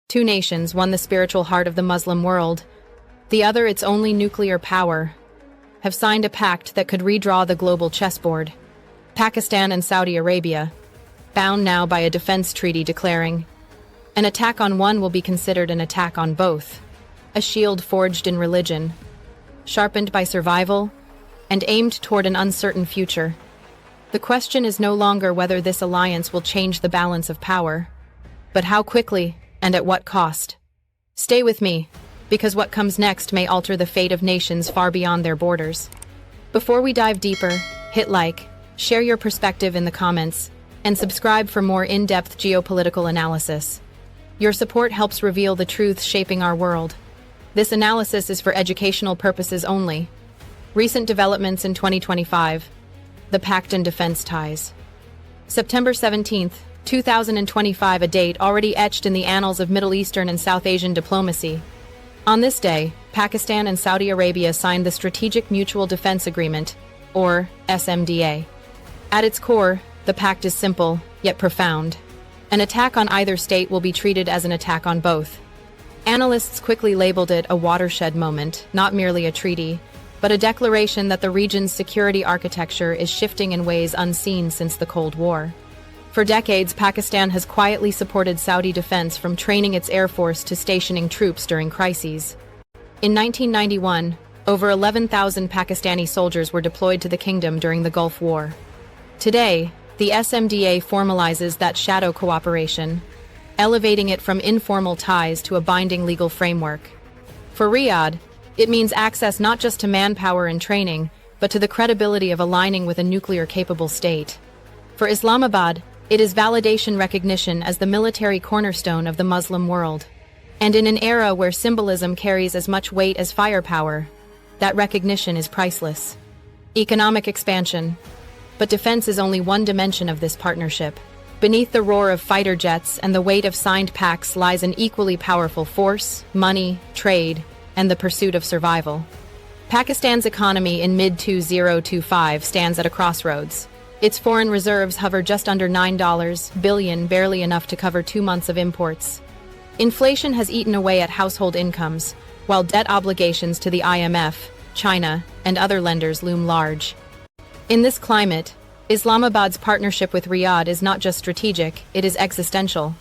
Two nations, one the spiritual heart of the Muslim world, the other its only nuclear power, have signed a pact that could redraw the global chessboard. Pakistan and Saudi Arabia, bound now by a defense treaty declaring, an attack on one will be considered an attack on both, a shield forged in religion, sharpened by survival, and aimed toward an uncertain future. The question is no longer whether this alliance will change the balance of power, but how quickly and at what cost. Stay with me, because what comes next may alter the fate of nations far beyond their borders. Before we dive deeper, hit like, share your perspective in the comments, and subscribe for more in-depth geopolitical analysis. Your support helps reveal the truths shaping our world. This analysis is for educational purposes only. Recent developments in 2025. The Pact and defense ties. September 17, 2025, a date already etched in the annals of Middle Eastern and South Asian diplomacy. On this day, Pakistan and Saudi Arabia signed the Strategic Mutual Defense Agreement, or SMDA. At its core, the pact is simple, yet profound. An attack on either state will be treated as an attack on both. Analysts quickly labeled it a watershed moment, not merely a treaty, but a declaration that the region's security architecture is shifting in ways unseen since the Cold War. For decades, Pakistan has quietly supported Saudi defense from training its air force to stationing troops during crises. In 1991, over 11,000 Pakistani soldiers were deployed to the kingdom during the Gulf War. Today, the SMDA formalizes that shadow cooperation, elevating it from informal ties to a binding legal framework. For Riyadh, it means access not just to manpower and training, but to the credibility of aligning with a nuclear-capable state. For Islamabad, it is validation recognition as the military cornerstone of the Muslim world. And in an era where symbolism carries as much weight as firepower, that recognition is priceless. Economic expansion. But defense is only one dimension of this partnership. Beneath the roar of fighter jets and the weight of signed pacts lies an equally powerful force, money, trade, and the pursuit of survival. Pakistan's economy in mid-2025 stands at a crossroads. Its foreign reserves hover just under $9 billion, barely enough to cover 2 months of imports. Inflation has eaten away at household incomes, while debt obligations to the IMF, China, and other lenders loom large. In this climate, Islamabad's partnership with Riyadh is not just strategic, it is existential.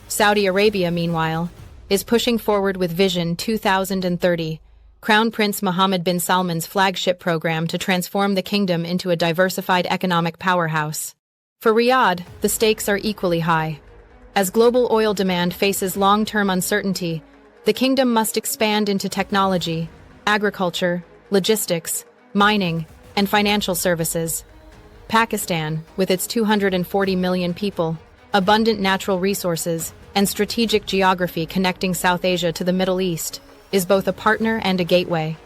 Saudi Arabia, meanwhile, is pushing forward with Vision 2030, Crown Prince Mohammed bin Salman's flagship program to transform the kingdom into a diversified economic powerhouse. For Riyadh, the stakes are equally high. As global oil demand faces long-term uncertainty, the kingdom must expand into technology, agriculture, logistics, mining, and financial services. Pakistan, with its 240 million people, abundant natural resources, and strategic geography connecting South Asia to the Middle East, is both a partner and a gateway.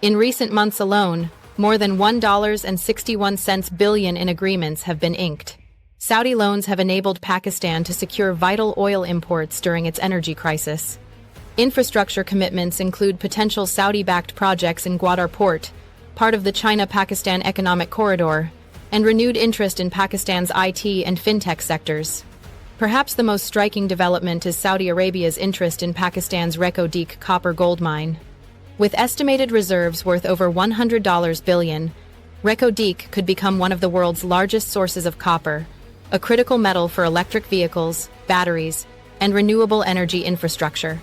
In recent months alone, more than $1.61 billion in agreements have been inked. Saudi loans have enabled Pakistan to secure vital oil imports during its energy crisis. Infrastructure commitments include potential Saudi-backed projects in Gwadar Port, part of the China-Pakistan Economic Corridor, and renewed interest in Pakistan's IT and fintech sectors. Perhaps the most striking development is Saudi Arabia's interest in Pakistan's Reko-Dik copper gold mine. With estimated reserves worth over $100 billion, Reko-Dik could become one of the world's largest sources of copper, a critical metal for electric vehicles, batteries, and renewable energy infrastructure.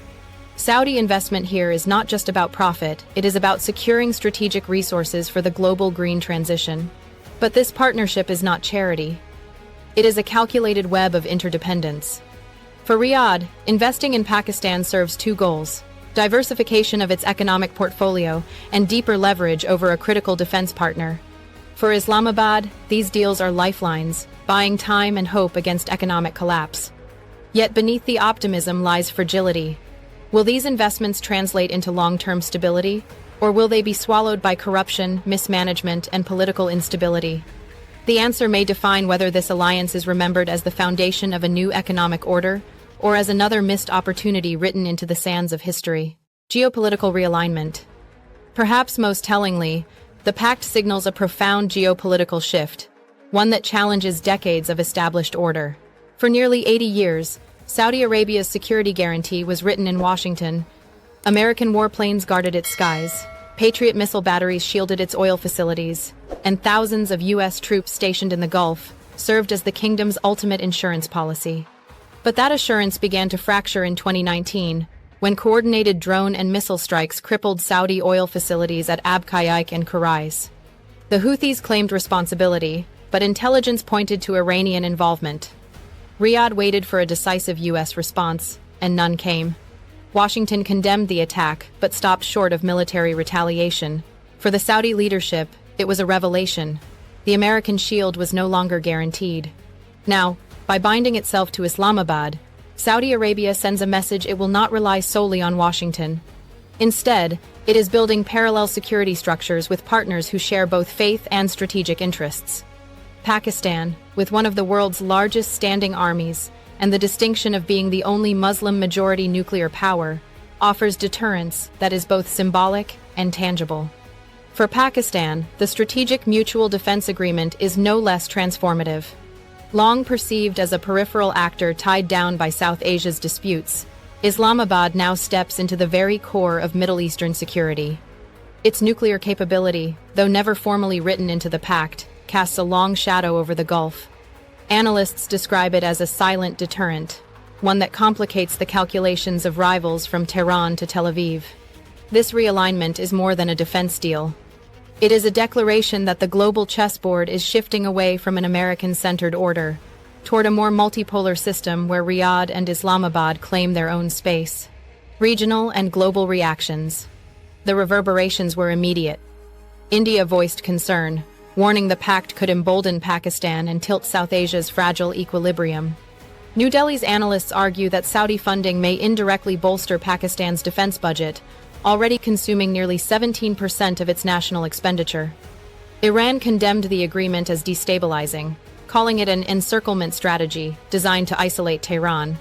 Saudi investment here is not just about profit, it is about securing strategic resources for the global green transition. But this partnership is not charity. It is a calculated web of interdependence. For Riyadh, investing in Pakistan serves two goals: diversification of its economic portfolio and deeper leverage over a critical defense partner. For Islamabad, these deals are lifelines, buying time and hope against economic collapse. Yet beneath the optimism lies fragility. Will these investments translate into long-term stability, or will they be swallowed by corruption, mismanagement, and political instability? The answer may define whether this alliance is remembered as the foundation of a new economic order, or as another missed opportunity written into the sands of history. Geopolitical realignment. Perhaps most tellingly, the pact signals a profound geopolitical shift, one that challenges decades of established order. For nearly 80 years, Saudi Arabia's security guarantee was written in Washington. American warplanes guarded its skies. Patriot missile batteries shielded its oil facilities, and thousands of U.S. troops stationed in the Gulf served as the kingdom's ultimate insurance policy. But that assurance began to fracture in 2019, when coordinated drone and missile strikes crippled Saudi oil facilities at Abqaiq and Kurais. The Houthis claimed responsibility, but intelligence pointed to Iranian involvement. Riyadh waited for a decisive U.S. response, and none came. Washington condemned the attack, but stopped short of military retaliation. For the Saudi leadership, it was a revelation. The American shield was no longer guaranteed. Now, by binding itself to Islamabad, Saudi Arabia sends a message it will not rely solely on Washington. Instead, it is building parallel security structures with partners who share both faith and strategic interests. Pakistan, with one of the world's largest standing armies, and the distinction of being the only Muslim-majority nuclear power, offers deterrence that is both symbolic and tangible. For Pakistan, the Strategic Mutual Defense Agreement is no less transformative. Long perceived as a peripheral actor tied down by South Asia's disputes, Islamabad now steps into the very core of Middle Eastern security. Its nuclear capability, though never formally written into the Pact, casts a long shadow over the Gulf. Analysts describe it as a silent deterrent, one that complicates the calculations of rivals from Tehran to Tel Aviv. This realignment is more than a defense deal. It is a declaration that the global chessboard is shifting away from an American-centered order toward a more multipolar system where Riyadh and Islamabad claim their own space. Regional and global reactions. The reverberations were immediate. India voiced concern, warning the pact could embolden Pakistan and tilt South Asia's fragile equilibrium. New Delhi's analysts argue that Saudi funding may indirectly bolster Pakistan's defense budget, already consuming nearly 17% of its national expenditure. Iran condemned the agreement as destabilizing, calling it an encirclement strategy designed to isolate Tehran.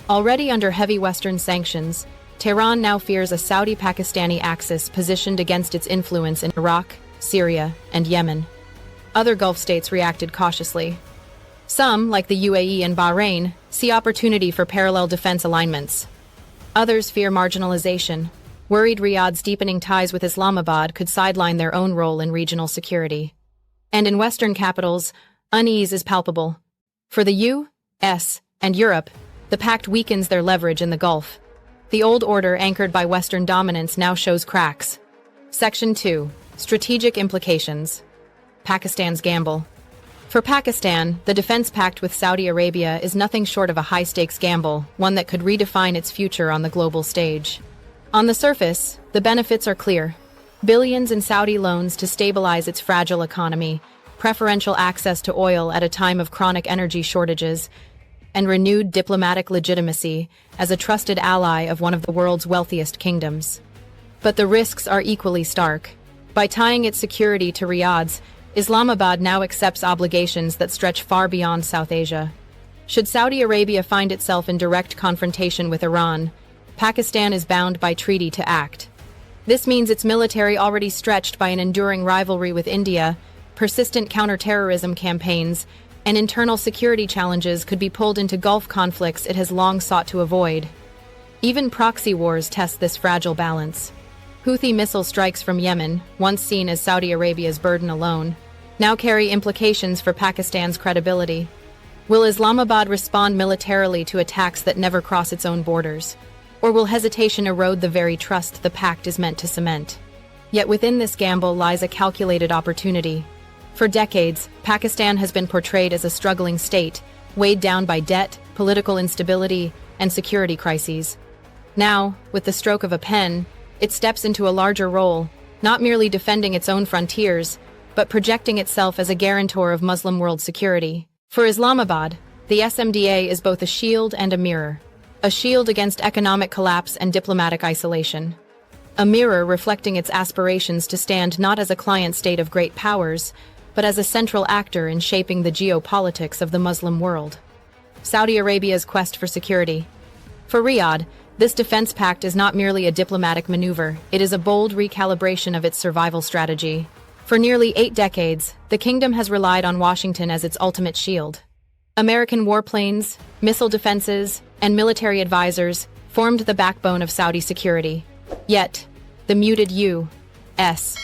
Already under heavy Western sanctions, Tehran now fears a Saudi-Pakistani axis positioned against its influence in Iraq, Syria, and Yemen. Other Gulf states reacted cautiously. Some, like the UAE and Bahrain, see opportunity for parallel defense alignments. Others fear marginalization, worried Riyadh's deepening ties with Islamabad could sideline their own role in regional security. And in Western capitals, unease is palpable. For the U.S. and Europe, the pact weakens their leverage in the Gulf. The old order anchored by Western dominance now shows cracks. Section 2. Strategic implications. Pakistan's gamble. For Pakistan, the defense pact with Saudi Arabia is nothing short of a high-stakes gamble, one that could redefine its future on the global stage. On the surface, the benefits are clear. Billions in Saudi loans to stabilize its fragile economy, preferential access to oil at a time of chronic energy shortages, and renewed diplomatic legitimacy as a trusted ally of one of the world's wealthiest kingdoms. But the risks are equally stark. By tying its security to Riyadh's, Islamabad now accepts obligations that stretch far beyond South Asia. Should Saudi Arabia find itself in direct confrontation with Iran, Pakistan is bound by treaty to act. This means its military, already stretched by an enduring rivalry with India, persistent counterterrorism campaigns, and internal security challenges, could be pulled into Gulf conflicts it has long sought to avoid. Even proxy wars test this fragile balance. Houthi missile strikes from Yemen, once seen as Saudi Arabia's burden alone, now carry implications for Pakistan's credibility. Will Islamabad respond militarily to attacks that never cross its own borders? Or will hesitation erode the very trust the pact is meant to cement? Yet within this gamble lies a calculated opportunity. For decades, Pakistan has been portrayed as a struggling state, weighed down by debt, political instability, and security crises. Now, with the stroke of a pen, it steps into a larger role, not merely defending its own frontiers, but projecting itself as a guarantor of Muslim world security. For Islamabad, the SMDA is both a shield and a mirror. A shield against economic collapse and diplomatic isolation. A mirror reflecting its aspirations to stand not as a client state of great powers, but as a central actor in shaping the geopolitics of the Muslim world. Saudi Arabia's quest for security. For Riyadh, this defense pact is not merely a diplomatic maneuver, it is a bold recalibration of its survival strategy. For nearly 8 decades, the kingdom has relied on Washington as its ultimate shield. American warplanes, missile defenses, and military advisors formed the backbone of Saudi security. Yet, the muted U.S.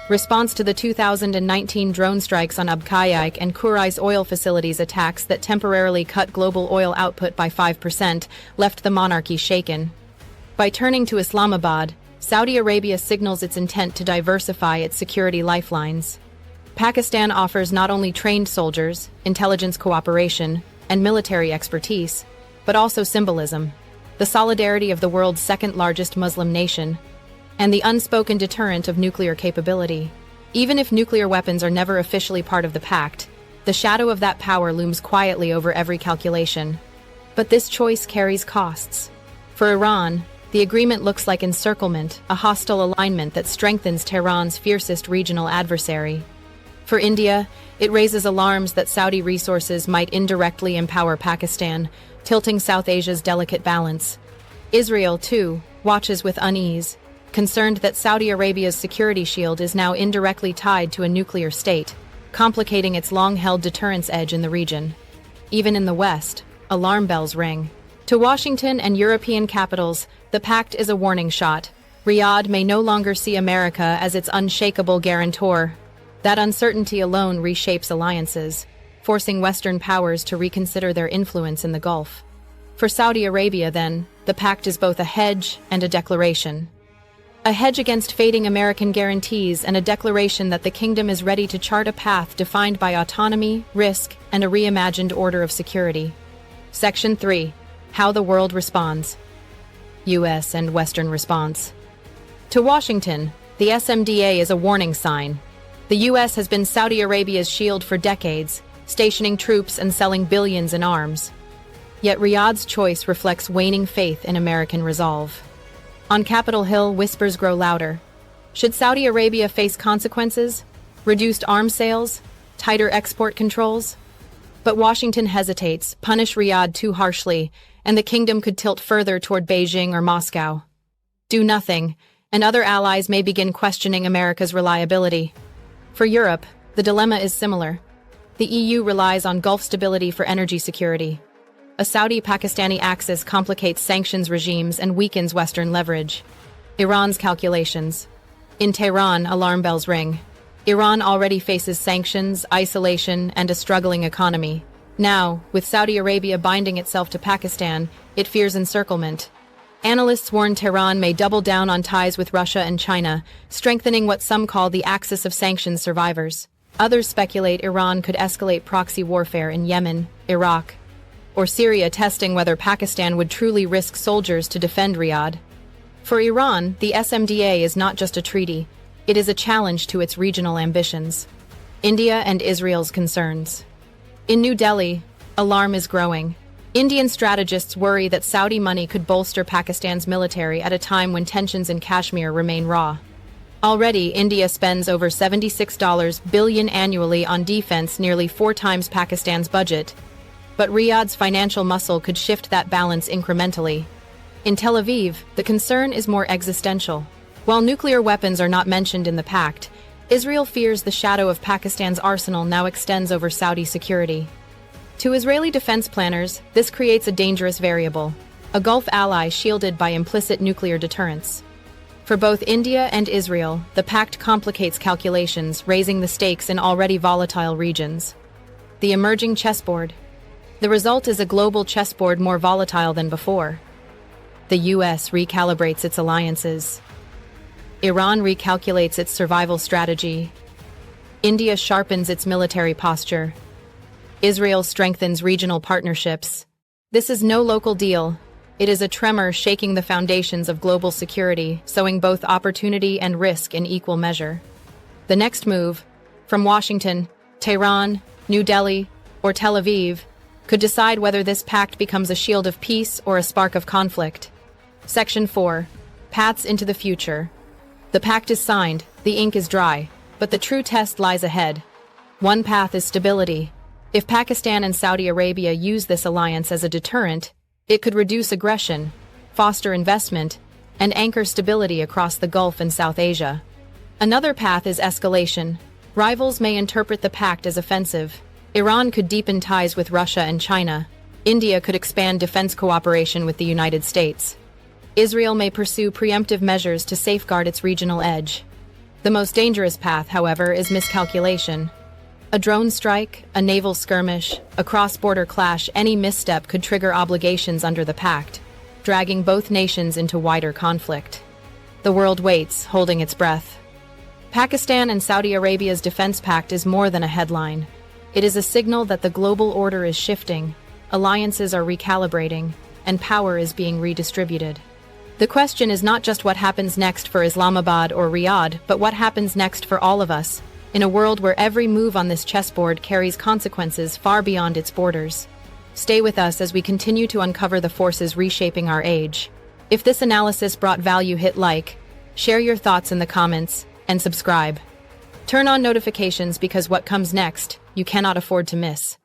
response to the 2019 drone strikes on Abqaiq and Qurai's oil facilities attacks that temporarily cut global oil output by 5% left the monarchy shaken. By turning to Islamabad, Saudi Arabia signals its intent to diversify its security lifelines. Pakistan offers not only trained soldiers, intelligence cooperation, and military expertise, but also symbolism, the solidarity of the world's second-largest Muslim nation, and the unspoken deterrent of nuclear capability. Even if nuclear weapons are never officially part of the pact, the shadow of that power looms quietly over every calculation. But this choice carries costs. For Iran, the agreement looks like encirclement, a hostile alignment that strengthens Tehran's fiercest regional adversary. For India, it raises alarms that Saudi resources might indirectly empower Pakistan, tilting South Asia's delicate balance. Israel, too, watches with unease, concerned that Saudi Arabia's security shield is now indirectly tied to a nuclear state, complicating its long-held deterrence edge in the region. Even in the West, alarm bells ring. To Washington and European capitals, the pact is a warning shot. Riyadh may no longer see America as its unshakable guarantor. That uncertainty alone reshapes alliances, forcing Western powers to reconsider their influence in the Gulf. For Saudi Arabia, then, the pact is both a hedge and a declaration. A hedge against fading American guarantees and a declaration that the kingdom is ready to chart a path defined by autonomy, risk, and a reimagined order of security. Section 3. How the world responds. U.S. and Western response. To Washington, the SMDA is a warning sign. The U.S. has been Saudi Arabia's shield for decades, stationing troops and selling billions in arms. Yet Riyadh's choice reflects waning faith in American resolve. On Capitol Hill, whispers grow louder. Should Saudi Arabia face consequences? Reduced arms sales? Tighter export controls? But Washington hesitates, punish Riyadh too harshly, and the kingdom could tilt further toward Beijing or Moscow. Do nothing, and other allies may begin questioning America's reliability. For Europe, the dilemma is similar. The EU relies on Gulf stability for energy security. A Saudi-Pakistani axis complicates sanctions regimes and weakens Western leverage. Iran's calculations. In Tehran, alarm bells ring. Iran already faces sanctions, isolation, and a struggling economy. Now, with Saudi Arabia binding itself to Pakistan, it fears encirclement. Analysts warn Tehran may double down on ties with Russia and China, strengthening what some call the axis of sanctions survivors. Others speculate Iran could escalate proxy warfare in Yemen, Iraq, or Syria, testing whether Pakistan would truly risk soldiers to defend Riyadh. For Iran, the SMDA is not just a treaty, it is a challenge to its regional ambitions. India and Israel's concerns. In New Delhi, alarm is growing. Indian strategists worry that Saudi money could bolster Pakistan's military at a time when tensions in Kashmir remain raw. Already, India spends over $76 billion annually on defense, nearly 4 times Pakistan's budget. But Riyadh's financial muscle could shift that balance incrementally. In Tel Aviv, the concern is more existential. While nuclear weapons are not mentioned in the pact, Israel fears the shadow of Pakistan's arsenal now extends over Saudi security. To Israeli defense planners, this creates a dangerous variable, a Gulf ally shielded by implicit nuclear deterrence. For both India and Israel, the pact complicates calculations, raising the stakes in already volatile regions. The emerging chessboard. The result is a global chessboard more volatile than before. The U.S. recalibrates its alliances. Iran recalculates its survival strategy. India sharpens its military posture. Israel strengthens regional partnerships. This is no local deal. It is a tremor shaking the foundations of global security, sowing both opportunity and risk in equal measure. The next move, from Washington, Tehran, New Delhi, or Tel Aviv, could decide whether this pact becomes a shield of peace or a spark of conflict. Section 4. Paths into the future. The pact is signed, the ink is dry, but the true test lies ahead. One path is stability. If Pakistan and Saudi Arabia use this alliance as a deterrent, it could reduce aggression, foster investment, and anchor stability across the Gulf and South Asia. Another path is escalation. Rivals may interpret the pact as offensive. Iran could deepen ties with Russia and China. India could expand defense cooperation with the United States. Israel may pursue preemptive measures to safeguard its regional edge. The most dangerous path, however, is miscalculation. A drone strike, a naval skirmish, a cross-border clash, any misstep could trigger obligations under the Pact, dragging both nations into wider conflict. The world waits, holding its breath. Pakistan and Saudi Arabia's defense pact is more than a headline. It is a signal that the global order is shifting, alliances are recalibrating, and power is being redistributed. The question is not just what happens next for Islamabad or Riyadh, but what happens next for all of us, in a world where every move on this chessboard carries consequences far beyond its borders. Stay with us as we continue to uncover the forces reshaping our age. If this analysis brought value, hit like, share your thoughts in the comments, and subscribe. Turn on notifications because what comes next, you cannot afford to miss.